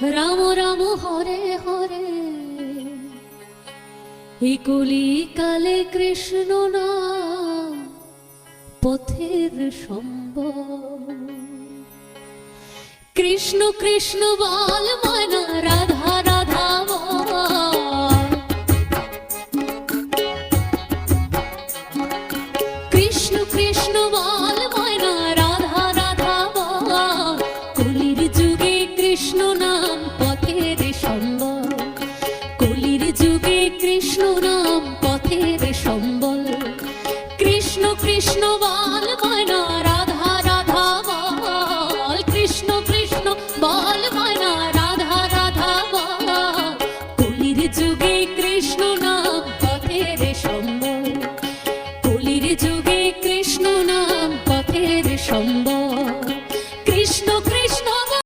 রাম রাম হরে হরে, এই কলিকালে কৃষ্ণ নাম পথের সম্বল। কৃষ্ণ কৃষ্ণ বল ময়না, রাধা রাধা বল। কৃষ্ণ কৃষ্ণ বল ময়না, রাধা রাধা বল। কলির যুগে কৃষ্ণ নাম পথের সম্বল। কলির যুগে কৃষ্ণ নাম পথের সম্বল। কৃষ্ণ কৃষ্ণ বল ময়না, রাধা রাধা বল। কৃষ্ণ কৃষ্ণ বল ময়না, রাধা রাধা বল। কলির যুগে কৃষ্ণ নাম পথের সম্বল। কলির যুগে কৃষ্ণ নাম পথের সম্বল।